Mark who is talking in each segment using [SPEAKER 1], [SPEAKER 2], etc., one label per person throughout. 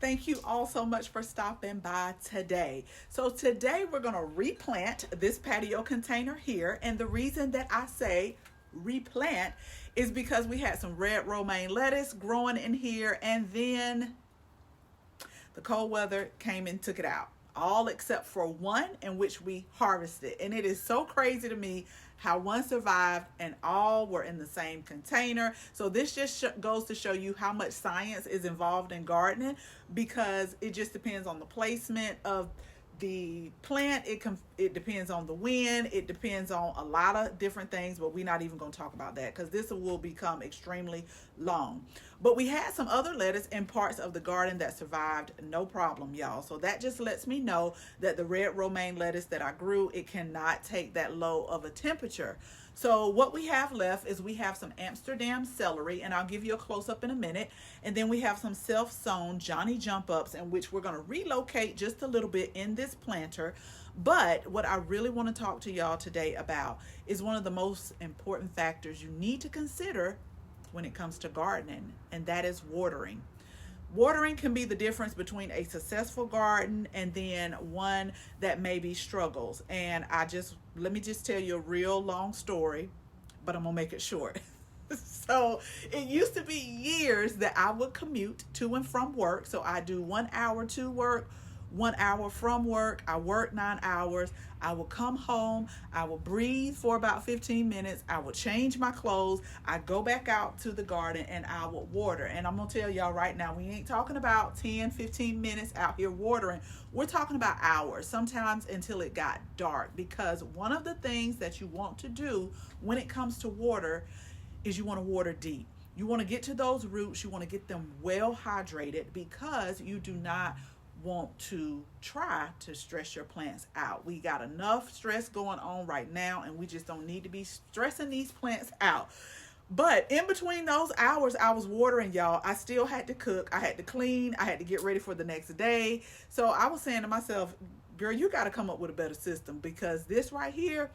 [SPEAKER 1] Thank you all so much for stopping by today. So today we're going to replant this patio container here. And the reason that I say replant is because we had some red romaine lettuce growing in here, and then the cold weather came and took it out, all except for one in which we harvested. And it is so crazy to me how one survived and all were in the same container. So this just goes to show you how much science is involved in gardening, because it just depends on the placement of the plant. It depends on the wind. It depends on a lot of different things, but we're not even going to talk about that because this will become extremely long. But we had some other lettuce in parts of the garden that survived no problem, y'all. So that just lets me know that the red romaine lettuce that I grew, it cannot take that low of a temperature. So what we have left is we have some Amsterdam celery, and I'll give you a close-up in a minute. And then we have some self-sown Johnny Jump Ups, in which we're going to relocate just a little bit in this planter. But what I really want to talk to y'all today about is one of the most important factors you need to consider when it comes to gardening, and that is watering. Watering can be the difference between a successful garden and then one that maybe struggles. And let me just tell you a real long story, but I'm gonna make it short. So it used to be years that I would commute to and from work. So I do 1 hour to work, 1 hour from work. I work 9 hours. I will come home. I will breathe for about 15 minutes. I will change my clothes. I go back out to the garden and I will water. And I'm going to tell y'all right now, we ain't talking about 10, 15 minutes out here watering. We're talking about hours, sometimes until it got dark, because one of the things that you want to do when it comes to water is you want to water deep. You want to get to those roots. You want to get them well hydrated, because you do not want to try to stress your plants out. We got enough stress going on right now, and we just don't need to be stressing these plants out. But in between those hours I was watering, y'all, I still had to cook, I had to clean, I had to get ready for the next day. So I was saying to myself, girl, you got to come up with a better system, because this right here,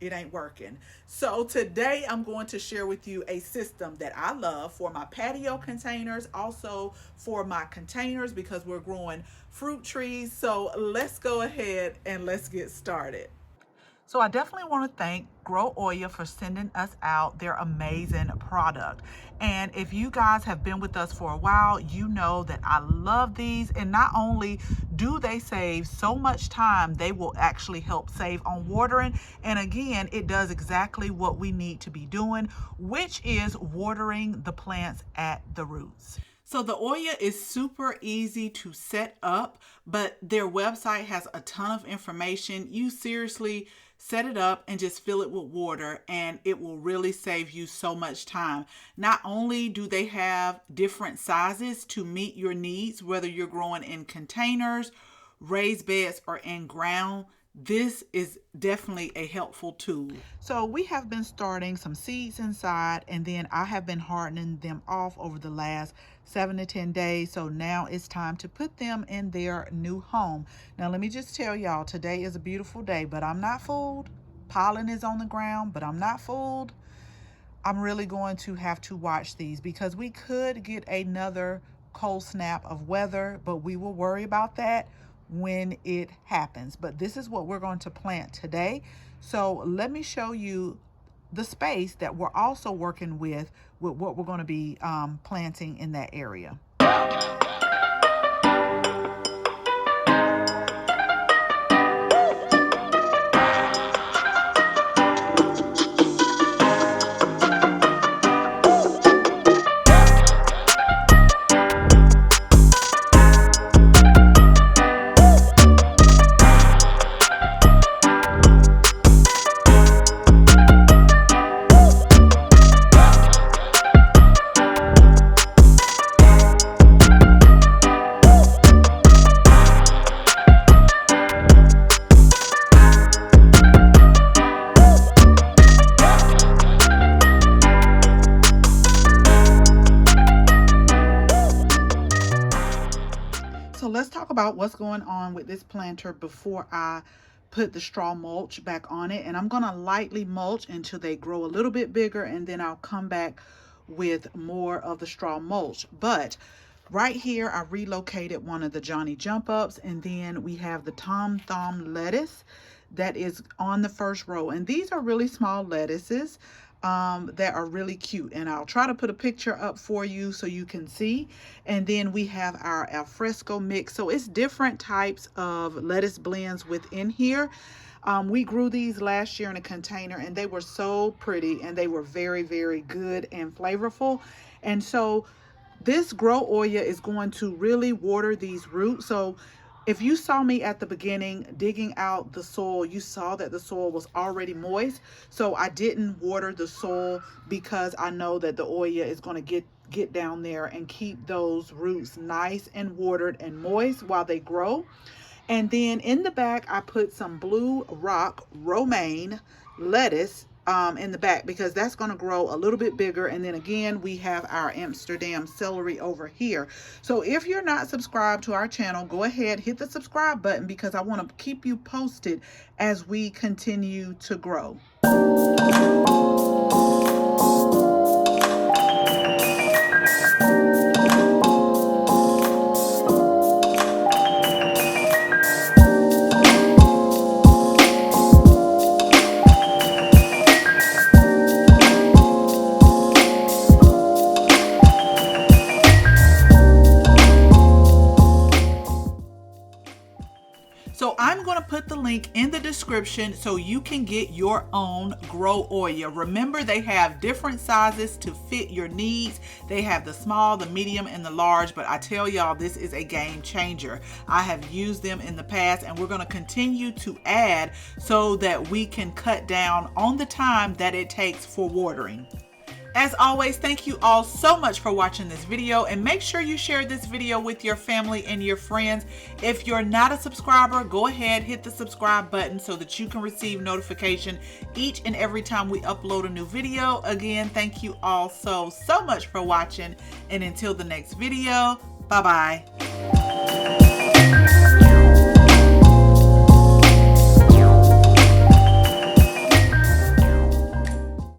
[SPEAKER 1] it ain't working. So today I'm going to share with you a system that I love for my patio containers, also for my containers, because we're growing fruit trees. So let's go ahead and let's get started. So I definitely want to thank Grow Oya for sending us out their amazing product. And if you guys have been with us for a while, you know that I love these. And not only do they save so much time, they will actually help save on watering. And again, it does exactly what we need to be doing, which is watering the plants at the roots. So the Oya is super easy to set up, but their website has a ton of information. You seriously set it up and just fill it with water, and it will really save you so much time. Not only do they have different sizes to meet your needs, whether you're growing in containers, raised beds, or in ground, this is definitely a helpful tool. So we have been starting some seeds inside, and then I have been hardening them off over the last 7 to 10 days. So now it's time to put them in their new home. Now let me just tell y'all, today is a beautiful day, but I'm not fooled. Pollen is on the ground, but I'm not fooled. I'm really going to have to watch these, because we could get another cold snap of weather, but we will worry about that when it happens. But this is what we're going to plant today. So let me show you the space that we're also working with what we're going to be planting in that area. So let's talk about what's going on with this planter before I put the straw mulch back on it. And I'm going to lightly mulch until they grow a little bit bigger, and then I'll come back with more of the straw mulch. But Right here, I relocated one of the Johnny Jump Ups, and then we have the Tom Thumb lettuce that is on the first row. And these are really small lettuces that are really cute. And I'll try to put a picture up for you so you can see. And then we have our alfresco mix. So it's different types of lettuce blends within here. We grew these last year in a container, and they were so pretty, and they were very, very good and flavorful. And so this grow oil is going to really water these roots. So if you saw me at the beginning digging out the soil, you saw that the soil was already moist. So I didn't water the soil because I know that the oil is going to get down there and keep those roots nice and watered and moist while they grow. And then in the back, I put some blue rock romaine lettuce in the back because that's going to grow a little bit bigger. And then again, we have our Amsterdam celery over here. So if you're not subscribed to our channel, go ahead, hit the subscribe button because I want to keep you posted as we continue to grow. So I'm going to put the link in the description so you can get your own grow oil. Remember, they have different sizes to fit your needs. They have the small, the medium, and the large, but I tell y'all, this is a game changer. I have used them in the past, and we're going to continue to add so that we can cut down on the time that it takes for watering. As always, thank you all so much for watching this video, and make sure you share this video with your family and your friends. If you're not a subscriber, go ahead, hit the subscribe button so that you can receive notification each and every time we upload a new video. Again, thank you all so much for watching, and until the next video, bye-bye.